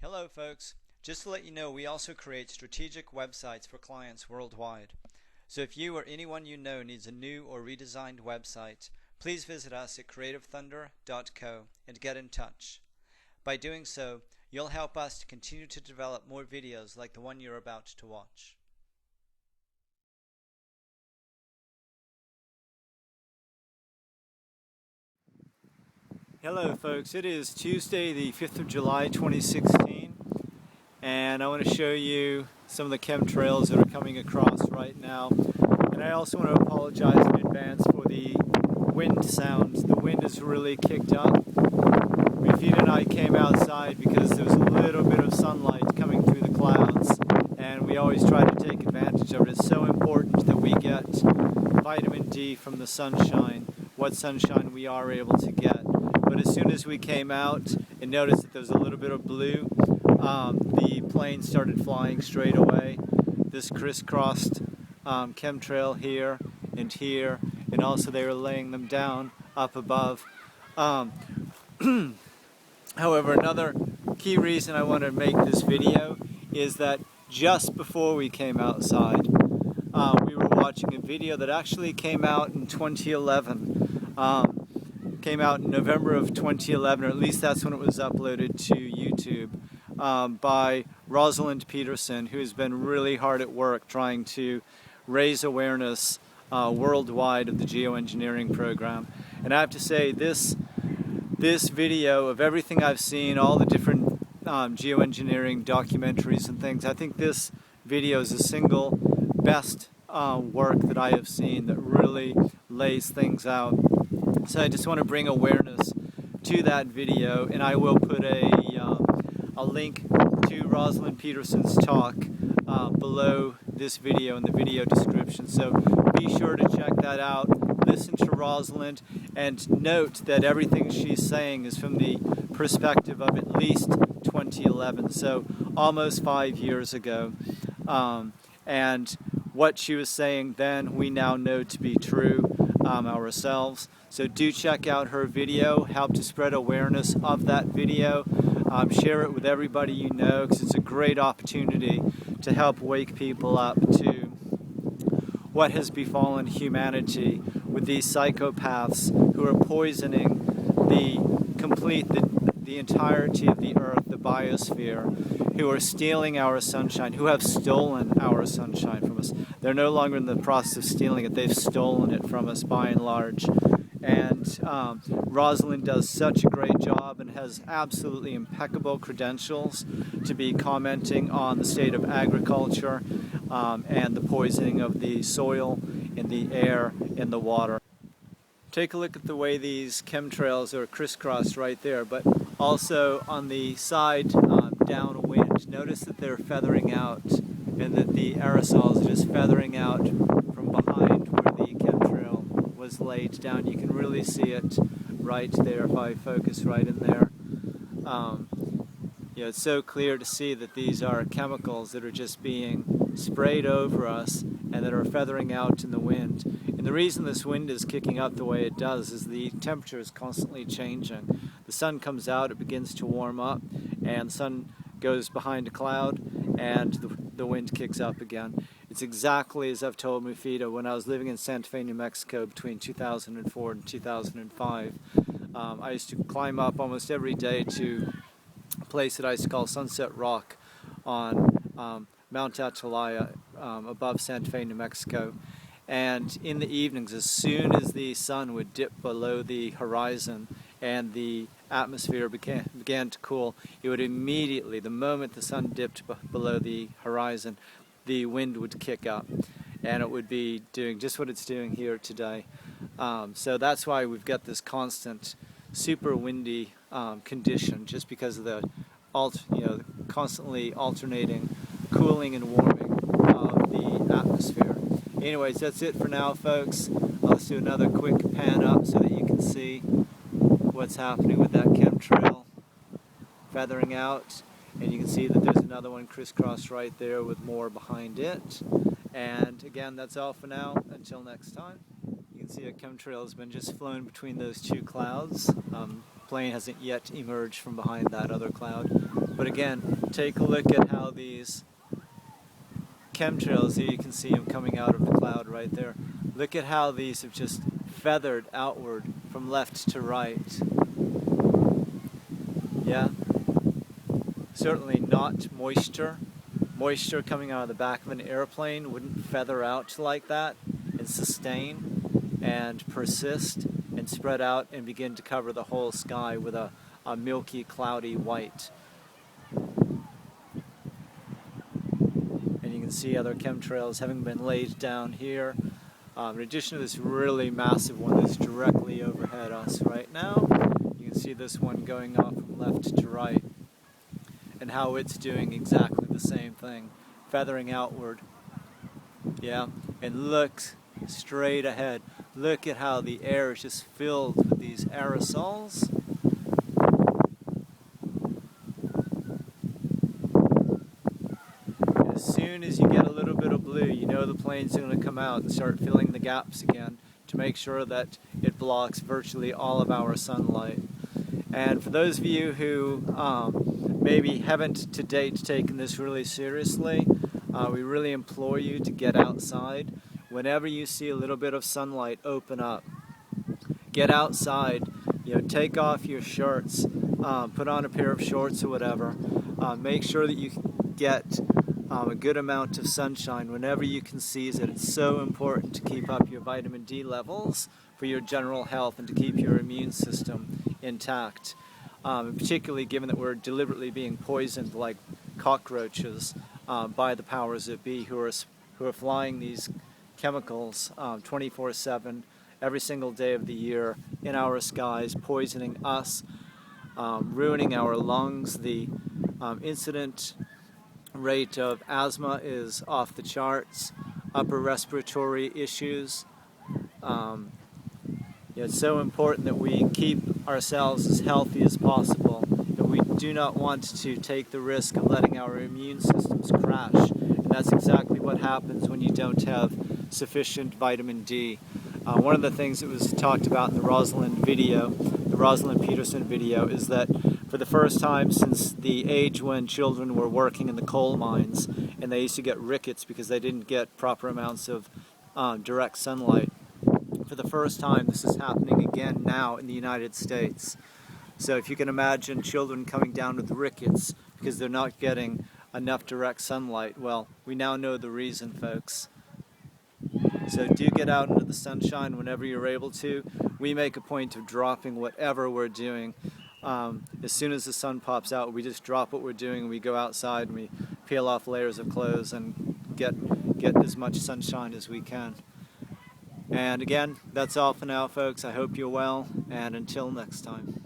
Hello folks, just to let you know, we also create strategic websites for clients worldwide. So if you or anyone you know needs a new or redesigned website, please visit us at creativethunder.co and get in touch. By doing so, you'll help us to continue to develop more videos like the one you're about to watch. Hello folks, it is Tuesday the 5th of July 2016 and I want to show you some of the chemtrails that are coming across right now. And I also want to apologize in advance for the wind sounds. The wind has really kicked up. Rafita and I came outside because there was a little bit of sunlight coming through the clouds, and we always try to take advantage of it. It's so important that we get vitamin D from the sunshine, what sunshine we are able to get. But as soon as we came out and noticed that there was a little bit of blue, the plane started flying straight away. This crisscrossed chemtrail here, and also they were laying them down up above. However, another key reason I want to make this video is that just before we came outside, we were watching a video that actually came out in 2011. Came out in November of 2011, or at least that's when it was uploaded to YouTube, by Rosalind Peterson, who has been really hard at work trying to raise awareness worldwide of the geoengineering program. And I have to say, this video, of everything I've seen, all the different geoengineering documentaries and things, I think this video is the single best work that I have seen that really lays things out. So I just want to bring awareness to that video, and I will put a link to Rosalind Peterson's talk below this video in the video description. So be sure to check that out, listen to Rosalind, and note that everything she's saying is from the perspective of at least 2011, so almost 5 years ago. And what she was saying then, we now know to be true ourselves. So do check out her video, help to spread awareness of that video, share it with everybody you know, because it's a great opportunity to help wake people up to what has befallen humanity with these psychopaths who are poisoning the entirety of the earth, the biosphere, who are stealing our sunshine, who have stolen our sunshine from us. They're no longer in the process of stealing it, they've stolen it from us by and large. And Rosalind does such a great job and has absolutely impeccable credentials to be commenting on the state of agriculture and the poisoning of the soil, in the air, in the water. Take a look at the way these chemtrails are crisscrossed right there, but also on the side downwind, notice that they're feathering out and that the aerosols are just feathering out from behind where the chemtrail was laid down. You can really see it right there if I focus right in there. It's so clear to see that these are chemicals that are just being sprayed over us and that are feathering out in the wind. And the reason this wind is kicking up the way it does is the temperature is constantly changing. The sun comes out, it begins to warm up, and the sun goes behind a cloud, and the wind kicks up again. It's exactly as I've told Rafita when I was living in Santa Fe, New Mexico between 2004 and 2005. I used to climb up almost every day to a place that I used to call Sunset Rock on Mount Atalaya above Santa Fe, New Mexico. And in the evenings, as soon as the sun would dip below the horizon and the atmosphere began to cool, it would immediately, the moment the sun dipped below the horizon, the wind would kick up, and it would be doing just what it's doing here today. So that's why we've got this constant super windy condition, just because of the constantly alternating cooling and warming of the atmosphere. Anyways, that's it for now, folks. Let's do another quick pan up so that you can see what's happening with that chemtrail feathering out. And you can see that there's another one crisscrossed right there with more behind it. And again, that's all for now. Until next time. can see a chemtrail has been just flown between those two clouds. Plane hasn't yet emerged from behind that other cloud. But again, take a look at how these chemtrails, here you can see them coming out of the cloud right there. Look at how these have just feathered outward from left to right. Yeah, certainly not moisture. Moisture coming out of the back of an airplane wouldn't feather out like that and sustain and persist and spread out and begin to cover the whole sky with a milky, cloudy white. And you can see other chemtrails having been laid down here. In addition to this really massive one that's directly overhead us right now, you can see this one going off from left to right, and how it's doing exactly the same thing, feathering outward. Yeah, and look straight ahead. Look at how the air is just filled with these aerosols. As soon as you get a little bit of blue, you know the plane's going to come out and start filling the gaps again to make sure that it blocks virtually all of our sunlight. And for those of you who maybe haven't to date taken this really seriously, we really implore you to get outside. Whenever you see a little bit of sunlight open up, get outside, take off your shirts, put on a pair of shorts or whatever. Make sure that you get a good amount of sunshine whenever you can seize it. It's so important to keep up your vitamin D levels for your general health and to keep your immune system intact. Particularly given that we're deliberately being poisoned like cockroaches by the powers that be who are flying these chemicals 24/7 every single day of the year in our skies, poisoning us, ruining our lungs. The incident rate of asthma is off the charts, upper respiratory issues. It's so important that we keep ourselves as healthy as possible, and we do not want to take the risk of letting our immune systems crash, and that's exactly what happens when you don't have sufficient vitamin D. One of the things that was talked about in the Rosalind video, the Rosalind Peterson video, is that for the first time since the age when children were working in the coal mines and they used to get rickets because they didn't get proper amounts of direct sunlight, for the first time this is happening again now in the United States. So if you can imagine children coming down with rickets because they're not getting enough direct sunlight, well, we now know the reason, folks. So do get out into the sunshine whenever you're able to. We make a point of dropping whatever we're doing. As soon as the sun pops out, we just drop what we're doing and we go outside and we peel off layers of clothes and get as much sunshine as we can. And again, that's all for now, folks. I hope you're well, and until next time.